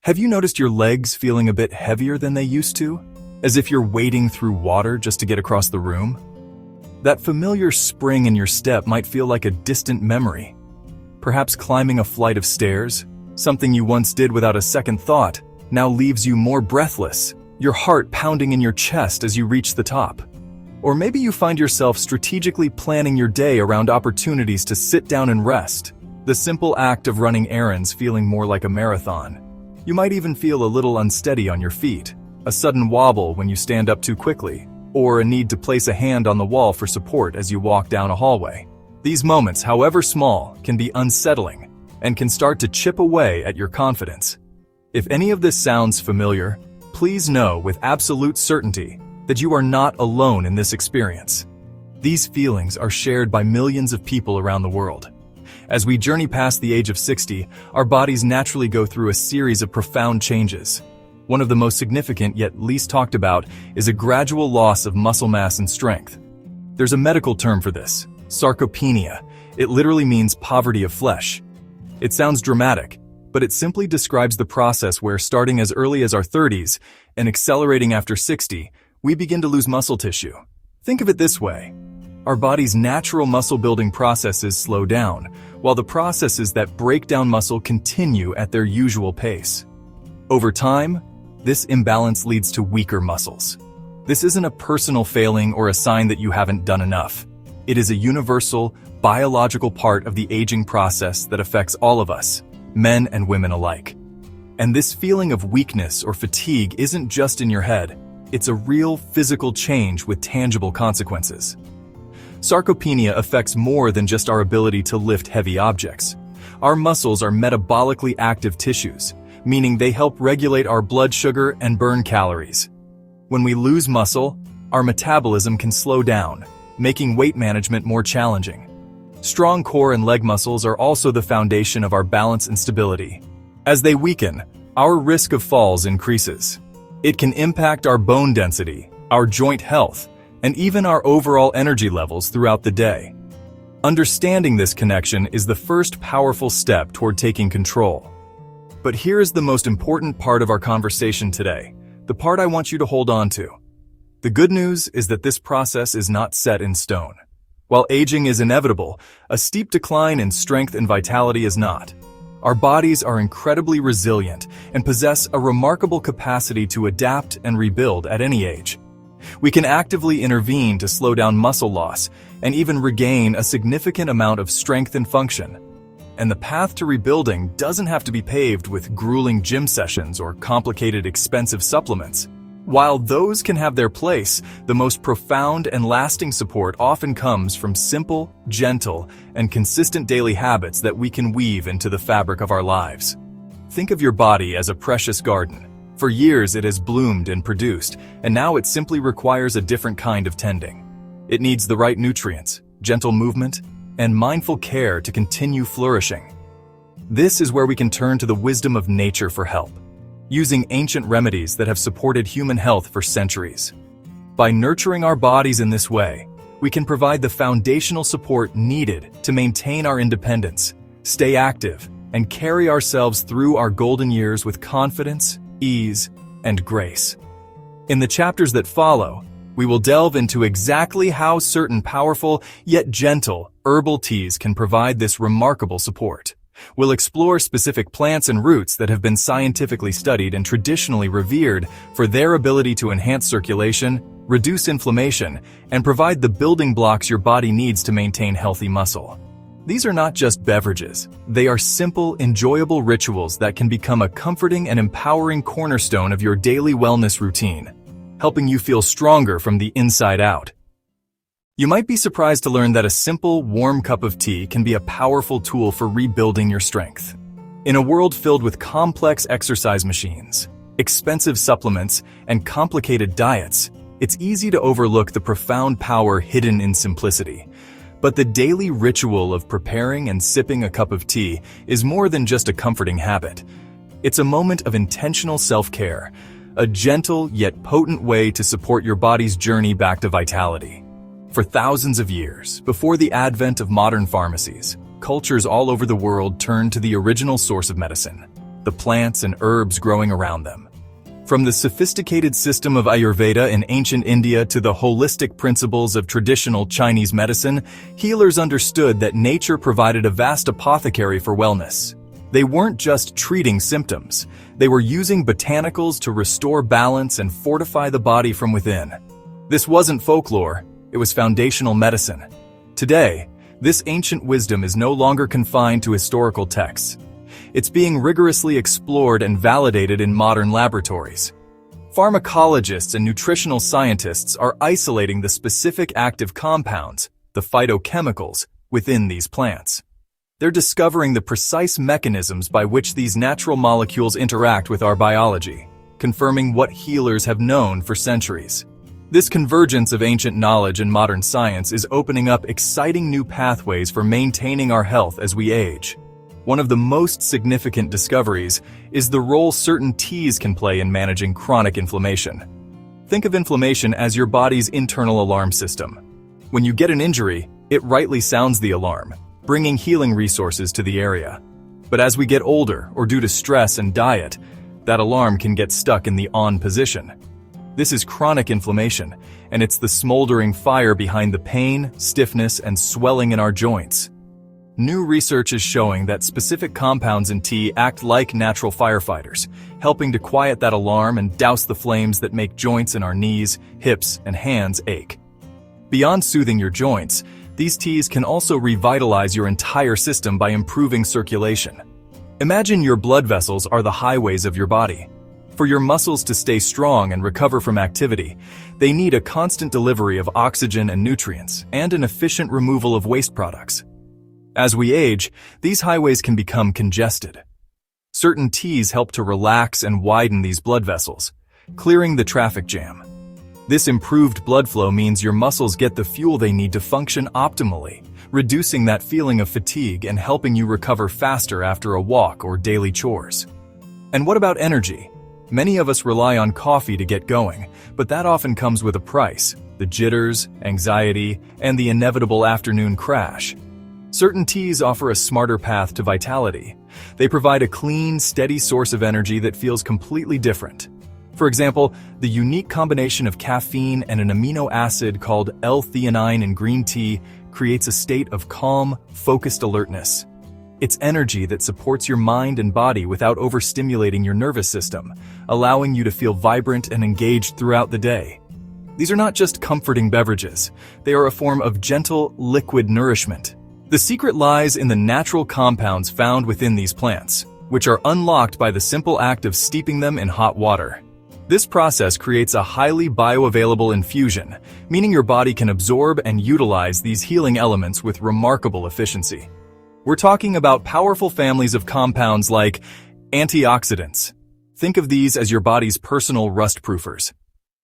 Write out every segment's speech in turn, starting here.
Have you noticed your legs feeling a bit heavier than they used to? As if you're wading through water just to get across the room? That familiar spring in your step might feel like a distant memory. Perhaps climbing a flight of stairs, something you once did without a second thought, now leaves you more breathless, your heart pounding in your chest as you reach the top. Or maybe you find yourself strategically planning your day around opportunities to sit down and rest, the simple act of running errands feeling more like a marathon. You might even feel a little unsteady on your feet, a sudden wobble when you stand up too quickly, or a need to place a hand on the wall for support as you walk down a hallway. These moments, however small, can be unsettling and can start to chip away at your confidence. If any of this sounds familiar, please know with absolute certainty that you are not alone in this experience. These feelings are shared by millions of people around the world. As we journey past the age of 60, our bodies naturally go through a series of profound changes. One of the most significant yet least talked about is a gradual loss of muscle mass and strength. There's a medical term for this, sarcopenia. It literally means poverty of flesh. It sounds dramatic, but it simply describes the process where, starting as early as our 30s and accelerating after 60, we begin to lose muscle tissue. Think of it this way. Our body's natural muscle-building processes slow down, while the processes that break down muscle continue at their usual pace. Over time, this imbalance leads to weaker muscles. This isn't a personal failing or a sign that you haven't done enough. It is a universal, biological part of the aging process that affects all of us, men and women alike. And this feeling of weakness or fatigue isn't just in your head. It's a real physical change with tangible consequences. Sarcopenia affects more than just our ability to lift heavy objects. Our muscles are metabolically active tissues, meaning they help regulate our blood sugar and burn calories. When we lose muscle, our metabolism can slow down, making weight management more challenging. Strong core and leg muscles are also the foundation of our balance and stability. As they weaken, our risk of falls increases. It can impact our bone density, our joint health, and even our overall energy levels throughout the day. Understanding this connection is the first powerful step toward taking control. But here is the most important part of our conversation today, the part I want you to hold on to. The good news is that this process is not set in stone. While aging is inevitable, a steep decline in strength and vitality is not. Our bodies are incredibly resilient and possess a remarkable capacity to adapt and rebuild at any age. We can actively intervene to slow down muscle loss and even regain a significant amount of strength and function. And the path to rebuilding doesn't have to be paved with grueling gym sessions or complicated, expensive supplements. While those can have their place, the most profound and lasting support often comes from simple, gentle, and consistent daily habits that we can weave into the fabric of our lives. Think of your body as a precious garden. For years it has bloomed and produced, and now it simply requires a different kind of tending. It needs the right nutrients, gentle movement, and mindful care to continue flourishing. This is where we can turn to the wisdom of nature for help, using ancient remedies that have supported human health for centuries. By nurturing our bodies in this way, we can provide the foundational support needed to maintain our independence, stay active, and carry ourselves through our golden years with confidence, ease, and grace. In the chapters that follow, we will delve into exactly how certain powerful yet gentle herbal teas can provide this remarkable support. We'll explore specific plants and roots that have been scientifically studied and traditionally revered for their ability to enhance circulation, reduce inflammation, and provide the building blocks your body needs to maintain healthy muscle. These are not just beverages. They are simple, enjoyable rituals that can become a comforting and empowering cornerstone of your daily wellness routine, helping you feel stronger from the inside out. You might be surprised to learn that a simple, warm cup of tea can be a powerful tool for rebuilding your strength. In a world filled with complex exercise machines, expensive supplements, and complicated diets, it's easy to overlook the profound power hidden in simplicity. But the daily ritual of preparing and sipping a cup of tea is more than just a comforting habit. It's a moment of intentional self-care, a gentle yet potent way to support your body's journey back to vitality. For thousands of years, before the advent of modern pharmacies, cultures all over the world turned to the original source of medicine, the plants and herbs growing around them. From the sophisticated system of Ayurveda in ancient India to the holistic principles of traditional Chinese medicine, healers understood that nature provided a vast apothecary for wellness. They weren't just treating symptoms. They were using botanicals to restore balance and fortify the body from within. This wasn't folklore, it was foundational medicine. Today, this ancient wisdom is no longer confined to historical texts. It's being rigorously explored and validated in modern laboratories. Pharmacologists and nutritional scientists are isolating the specific active compounds, the phytochemicals, within these plants. They're discovering the precise mechanisms by which these natural molecules interact with our biology, confirming what healers have known for centuries. This convergence of ancient knowledge and modern science is opening up exciting new pathways for maintaining our health as we age. One of the most significant discoveries is the role certain teas can play in managing chronic inflammation. Think of inflammation as your body's internal alarm system. When you get an injury, it rightly sounds the alarm, bringing healing resources to the area. But as we get older or due to stress and diet, that alarm can get stuck in the on position. This is chronic inflammation, and it's the smoldering fire behind the pain, stiffness, and swelling in our joints. New research is showing that specific compounds in tea act like natural firefighters, helping to quiet that alarm and douse the flames that make joints in our knees, hips, and hands ache. Beyond soothing your joints, these teas can also revitalize your entire system by improving circulation. Imagine your blood vessels are the highways of your body. For your muscles to stay strong and recover from activity, they need a constant delivery of oxygen and nutrients, and an efficient removal of waste products. As we age, these highways can become congested. Certain teas help to relax and widen these blood vessels, clearing the traffic jam. This improved blood flow means your muscles get the fuel they need to function optimally, reducing that feeling of fatigue and helping you recover faster after a walk or daily chores. And what about energy? Many of us rely on coffee to get going, but that often comes with a price: the jitters, anxiety, and the inevitable afternoon crash. Certain teas offer a smarter path to vitality. They provide a clean, steady source of energy that feels completely different. For example, the unique combination of caffeine and an amino acid called L-theanine in green tea creates a state of calm, focused alertness. It's energy that supports your mind and body without overstimulating your nervous system, allowing you to feel vibrant and engaged throughout the day. These are not just comforting beverages. They are a form of gentle, liquid nourishment. The secret lies in the natural compounds found within these plants, which are unlocked by the simple act of steeping them in hot water. This process creates a highly bioavailable infusion, meaning your body can absorb and utilize these healing elements with remarkable efficiency. We're talking about powerful families of compounds like antioxidants. Think of these as your body's personal rust-proofers.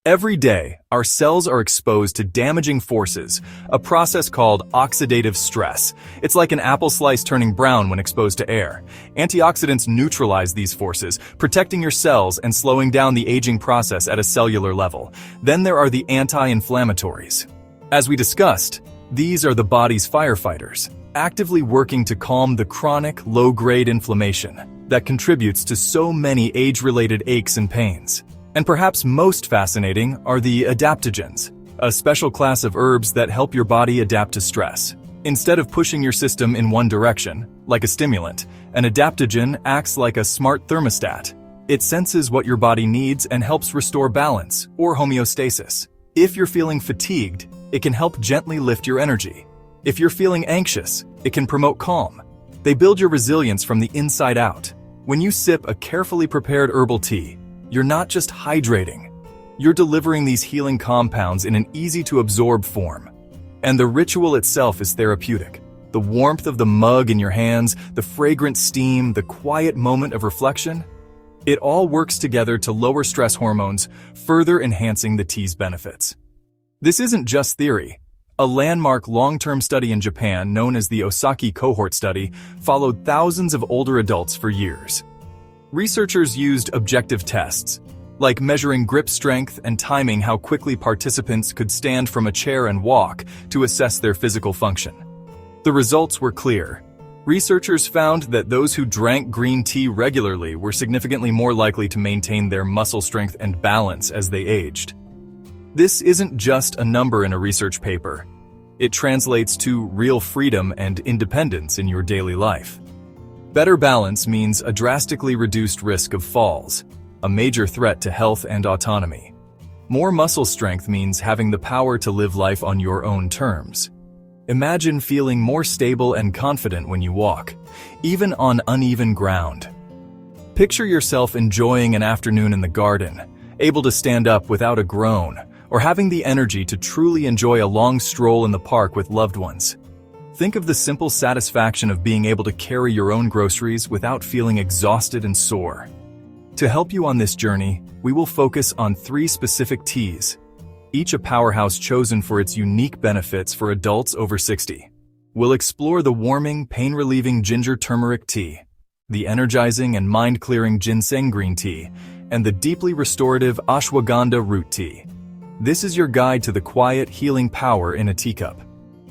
Every day, our cells are exposed to damaging forces, a process called oxidative stress. It's like an apple slice turning brown when exposed to air. Antioxidants neutralize these forces, protecting your cells and slowing down the aging process at a cellular level. Then there are the anti-inflammatories. As we discussed, these are the body's firefighters, actively working to calm the chronic, low-grade inflammation that contributes to so many age-related aches and pains. And perhaps most fascinating are the adaptogens, a special class of herbs that help your body adapt to stress. Instead of pushing your system in one direction, like a stimulant, an adaptogen acts like a smart thermostat. It senses what your body needs and helps restore balance, or homeostasis. If you're feeling fatigued, it can help gently lift your energy. If you're feeling anxious, it can promote calm. They build your resilience from the inside out. When you sip a carefully prepared herbal tea, you're not just hydrating. You're delivering these healing compounds in an easy-to-absorb form. And the ritual itself is therapeutic. The warmth of the mug in your hands, the fragrant steam, the quiet moment of reflection, it all works together to lower stress hormones, further enhancing the tea's benefits. This isn't just theory. A landmark long-term study in Japan, known as the Osaki Cohort Study, followed thousands of older adults for years. Researchers used objective tests, like measuring grip strength and timing how quickly participants could stand from a chair and walk, to assess their physical function. The results were clear. Researchers found that those who drank green tea regularly were significantly more likely to maintain their muscle strength and balance as they aged. This isn't just a number in a research paper. It translates to real freedom and independence in your daily life. Better balance means a drastically reduced risk of falls, a major threat to health and autonomy. More muscle strength means having the power to live life on your own terms. Imagine feeling more stable and confident when you walk, even on uneven ground. Picture yourself enjoying an afternoon in the garden, able to stand up without a groan, or having the energy to truly enjoy a long stroll in the park with loved ones. Think of the simple satisfaction of being able to carry your own groceries without feeling exhausted and sore. To help you on this journey, we will focus on 3 specific teas, each a powerhouse chosen for its unique benefits for adults over 60. We'll explore the warming, pain-relieving ginger turmeric tea, the energizing and mind-clearing ginseng green tea, and the deeply restorative ashwagandha root tea. This is your guide to the quiet, healing power in a teacup.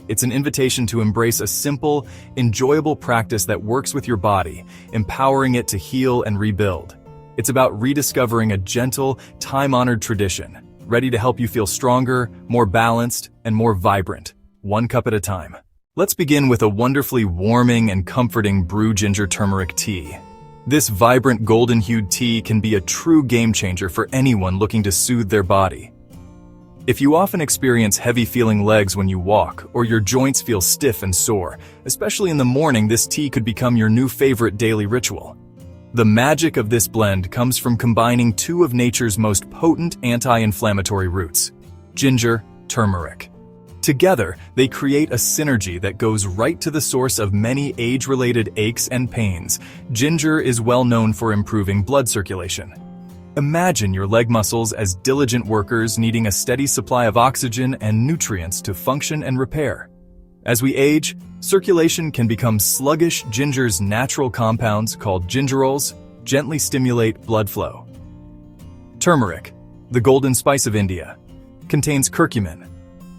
It's an invitation to embrace a simple, enjoyable practice that works with your body, empowering it to heal and rebuild. It's about rediscovering a gentle, time-honored tradition, ready to help you feel stronger, more balanced, and more vibrant, 1 cup at a time. Let's begin with a wonderfully warming and comforting brew ginger turmeric tea. This vibrant golden-hued tea can be a true game-changer for anyone looking to soothe their body. If you often experience heavy-feeling legs when you walk, or your joints feel stiff and sore, especially in the morning, this tea could become your new favorite daily ritual. The magic of this blend comes from combining 2 of nature's most potent anti-inflammatory roots, ginger, turmeric. Together, they create a synergy that goes right to the source of many age-related aches and pains. Ginger is well known for improving blood circulation. Imagine your leg muscles as diligent workers needing a steady supply of oxygen and nutrients to function and repair. As we age, circulation can become sluggish. Ginger's natural compounds, called gingerols, gently stimulate blood flow. Turmeric, the golden spice of India, contains curcumin.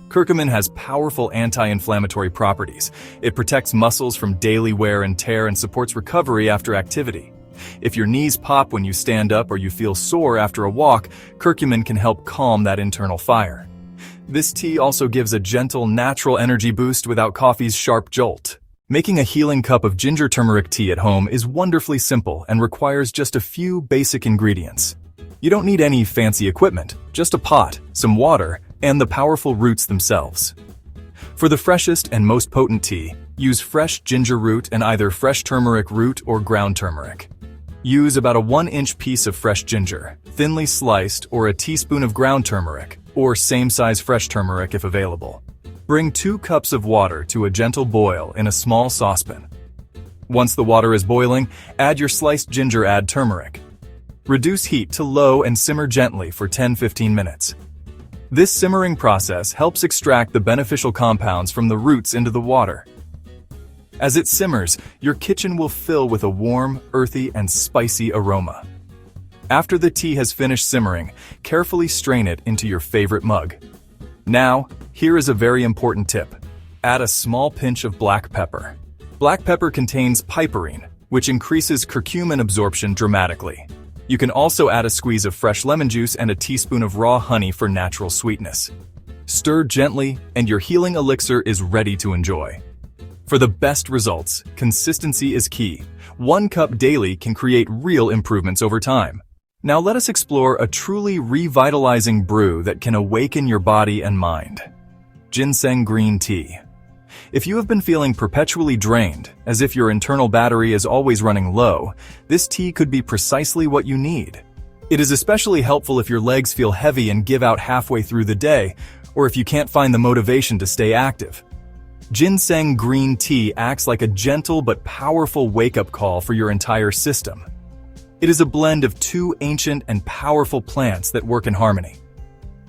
Curcumin has powerful anti-inflammatory properties. It protects muscles from daily wear and tear and supports recovery after activity. If your knees pop when you stand up or you feel sore after a walk, curcumin can help calm that internal fire. This tea also gives a gentle, natural energy boost without coffee's sharp jolt. Making a healing cup of ginger turmeric tea at home is wonderfully simple and requires just a few basic ingredients. You don't need any fancy equipment, just a pot, some water, and the powerful roots themselves. For the freshest and most potent tea, use fresh ginger root and either fresh turmeric root or ground turmeric. Use about a 1-inch piece of fresh ginger, thinly sliced, or a teaspoon of ground turmeric, or same-size fresh turmeric if available. Bring 2 cups of water to a gentle boil in a small saucepan. Once the water is boiling, add your sliced ginger, add turmeric. Reduce heat to low and simmer gently for 10-15 minutes. This simmering process helps extract the beneficial compounds from the roots into the water. As it simmers, your kitchen will fill with a warm, earthy, and spicy aroma. After the tea has finished simmering, carefully strain it into your favorite mug. Now, here is a very important tip. Add a small pinch of black pepper. Black pepper contains piperine, which increases curcumin absorption dramatically. You can also add a squeeze of fresh lemon juice and a teaspoon of raw honey for natural sweetness. Stir gently, and your healing elixir is ready to enjoy. For the best results, consistency is key. 1 cup daily can create real improvements over time. Now let us explore a truly revitalizing brew that can awaken your body and mind. Ginseng green tea. If you have been feeling perpetually drained, as if your internal battery is always running low, this tea could be precisely what you need. It is especially helpful if your legs feel heavy and give out halfway through the day, or if you can't find the motivation to stay active. Ginseng green tea acts like a gentle but powerful wake-up call for your entire system. It is a blend of 2 ancient and powerful plants that work in harmony.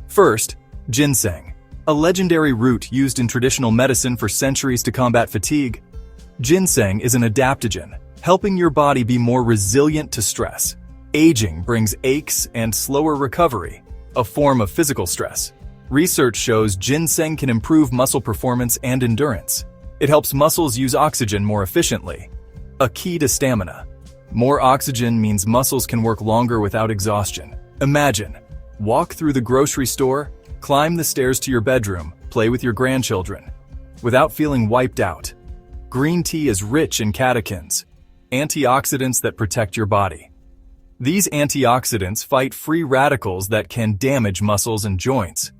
First, ginseng, a legendary root used in traditional medicine for centuries to combat fatigue. Ginseng is an adaptogen, helping your body be more resilient to stress. Aging brings aches and slower recovery, a form of physical stress. Research shows ginseng can improve muscle performance and endurance. It helps muscles use oxygen more efficiently, a key to stamina. More oxygen means muscles can work longer without exhaustion. Imagine, walk through the grocery store, climb the stairs to your bedroom, play with your grandchildren, without feeling wiped out. Green tea is rich in catechins, antioxidants that protect your body. These antioxidants fight free radicals that can damage muscles and joints.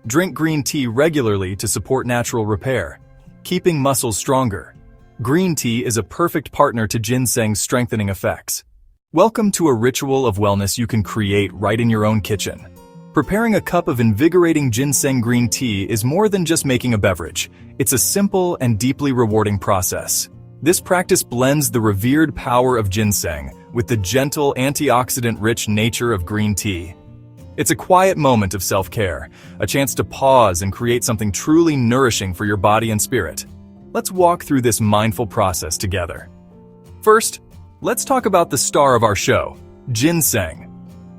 Drink green tea regularly to support natural repair, keeping muscles stronger. Green tea is a perfect partner to ginseng's strengthening effects. Welcome to a ritual of wellness you can create right in your own kitchen. Preparing a cup of invigorating ginseng green tea is more than just making a beverage. It's a simple and deeply rewarding process. This practice blends the revered power of ginseng with the gentle, antioxidant-rich nature of green tea. It's a quiet moment of self-care, a chance to pause and create something truly nourishing for your body and spirit. Let's walk through this mindful process together. First, let's talk about the star of our show, ginseng.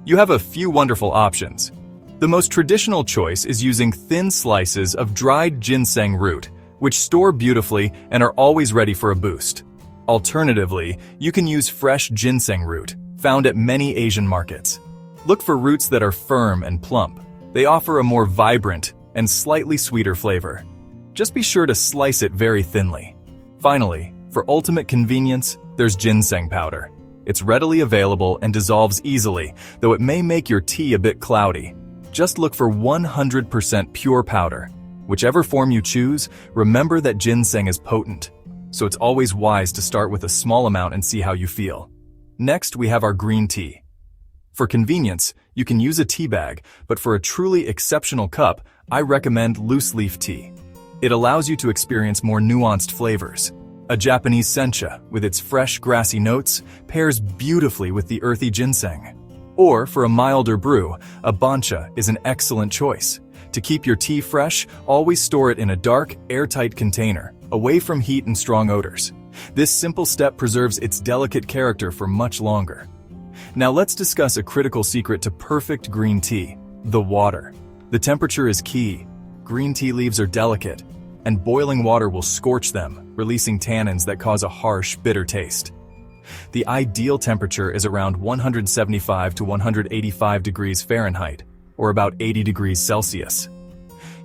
You have a few wonderful options. The most traditional choice is using thin slices of dried ginseng root, which store beautifully and are always ready for a boost. Alternatively, you can use fresh ginseng root, found at many Asian markets. Look for roots that are firm and plump. They offer a more vibrant and slightly sweeter flavor. Just be sure to slice it very thinly. Finally, for ultimate convenience, there's ginseng powder. It's readily available and dissolves easily, though it may make your tea a bit cloudy. Just look for 100% pure powder. Whichever form you choose, remember that ginseng is potent, so it's always wise to start with a small amount and see how you feel. Next, we have our green tea. For convenience, you can use a tea bag, but for a truly exceptional cup, I recommend loose leaf tea. It allows you to experience more nuanced flavors. A Japanese sencha, with its fresh, grassy notes, pairs beautifully with the earthy ginseng. Or, for a milder brew, a bancha is an excellent choice. To keep your tea fresh, always store it in a dark, airtight container, away from heat and strong odors. This simple step preserves its delicate character for much longer. Now let's discuss a critical secret to perfect green tea: the water. The temperature is key. Green tea leaves are delicate, and boiling water will scorch them, releasing tannins that cause a harsh, bitter taste. The ideal temperature is around 175 to 185 degrees Fahrenheit, or about 80 degrees Celsius.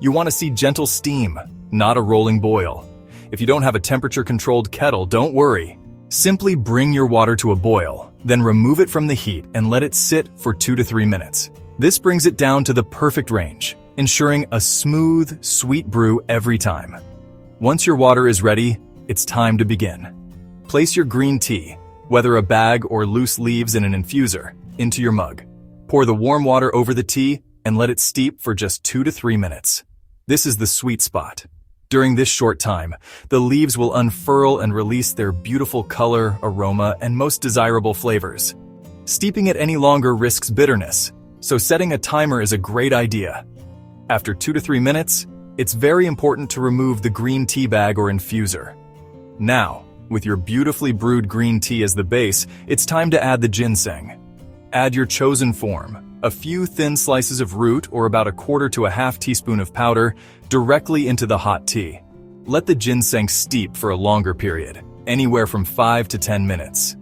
You want to see gentle steam, not a rolling boil. If you don't have a temperature-controlled kettle, don't worry. Simply bring your water to a boil, then remove it from the heat and let it sit for 2 to 3 minutes. This brings it down to the perfect range, ensuring a smooth, sweet brew every time. Once your water is ready, it's time to begin. Place your green tea, whether a bag or loose leaves in an infuser, into your mug. Pour the warm water over the tea and let it steep for just 2 to 3 minutes. This is the sweet spot. During this short time, the leaves will unfurl and release their beautiful color, aroma, and most desirable flavors. Steeping it any longer risks bitterness, so setting a timer is a great idea. After 2 to 3 minutes, it's very important to remove the green tea bag or infuser. Now, with your beautifully brewed green tea as the base, it's time to add the ginseng. Add your chosen form, a few thin slices of root or about 1/4 to 1/2 teaspoon of powder, directly into the hot tea. Let the ginseng steep for a longer period, anywhere from 5 to 10 minutes.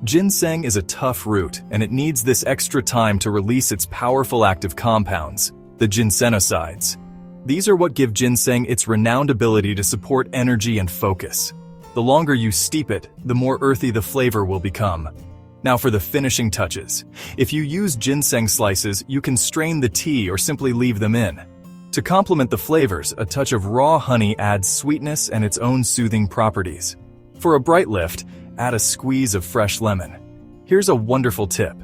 Ginseng is a tough root, and it needs this extra time to release its powerful active compounds, the ginsenosides. These are what give ginseng its renowned ability to support energy and focus. The longer you steep it, the more earthy the flavor will become. Now for the finishing touches. If you use ginseng slices, you can strain the tea or simply leave them in. To complement the flavors, a touch of raw honey adds sweetness and its own soothing properties. For a bright lift, add a squeeze of fresh lemon. Here's a wonderful tip.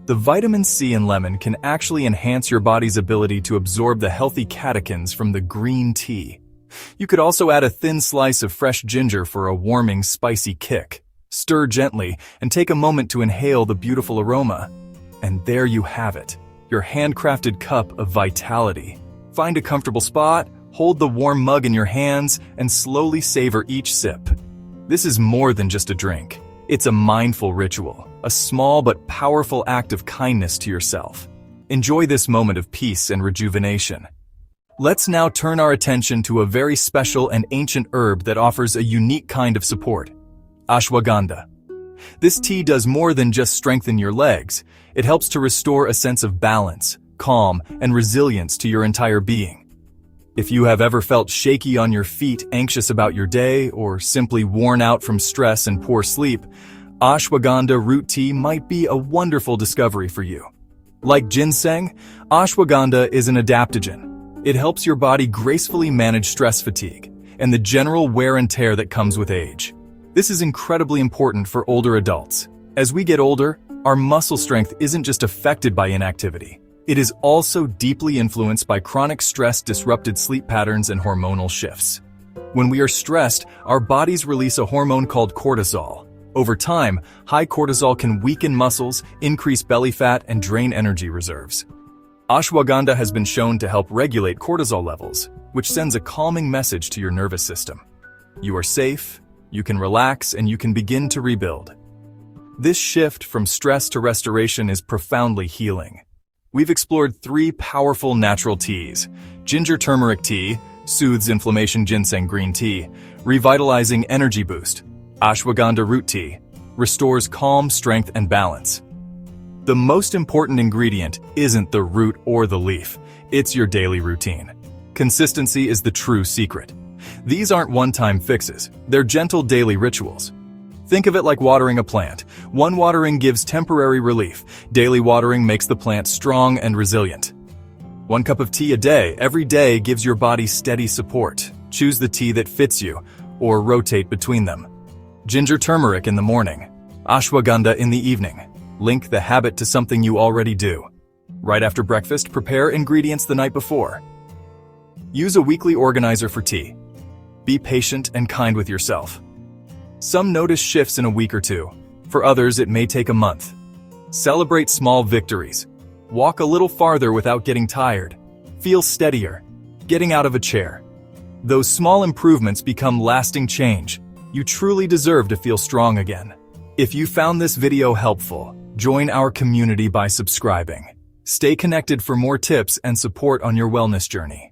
The vitamin C in lemon can actually enhance your body's ability to absorb the healthy catechins from the green tea. You could also add a thin slice of fresh ginger for a warming, spicy kick. Stir gently and take a moment to inhale the beautiful aroma. And there you have it, your handcrafted cup of vitality. Find a comfortable spot, hold the warm mug in your hands, and slowly savor each sip. This is more than just a drink. It's a mindful ritual, a small but powerful act of kindness to yourself. Enjoy this moment of peace and rejuvenation. Let's now turn our attention to a very special and ancient herb that offers a unique kind of support: ashwagandha. This tea does more than just strengthen your legs. It helps to restore a sense of balance, calm, and resilience to your entire being. If you have ever felt shaky on your feet, anxious about your day, or simply worn out from stress and poor sleep, ashwagandha root tea might be a wonderful discovery for you. Like ginseng, ashwagandha is an adaptogen. It helps your body gracefully manage stress fatigue and the general wear and tear that comes with age. This is incredibly important for older adults. As we get older, our muscle strength isn't just affected by inactivity. It is also deeply influenced by chronic stress, disrupted sleep patterns, and hormonal shifts. When we are stressed, our bodies release a hormone called cortisol. Over time, high cortisol can weaken muscles, increase belly fat, and drain energy reserves. Ashwagandha has been shown to help regulate cortisol levels, which sends a calming message to your nervous system. You are safe, you can relax, and you can begin to rebuild. This shift from stress to restoration is profoundly healing. We've explored 3 powerful natural teas: ginger turmeric tea, soothes inflammation; ginseng green tea, revitalizing energy boost; ashwagandha root tea, restores calm, strength, and balance. The most important ingredient isn't the root or the leaf, it's your daily routine. Consistency is the true secret. These aren't one-time fixes, they're gentle daily rituals. Think of it like watering a plant. One watering gives temporary relief. Daily watering makes the plant strong and resilient. 1 cup of tea a day, every day, gives your body steady support. Choose the tea that fits you, or rotate between them. Ginger turmeric in the morning, ashwagandha in the evening. Link the habit to something you already do. Right after breakfast, prepare ingredients the night before. Use a weekly organizer for tea. Be patient and kind with yourself. Some notice shifts in a week or 2. For others, it may take a month. Celebrate small victories. Walk a little farther without getting tired. Feel steadier, getting out of a chair. Those small improvements become lasting change. You truly deserve to feel strong again. If you found this video helpful, join our community by subscribing. Stay connected for more tips and support on your wellness journey.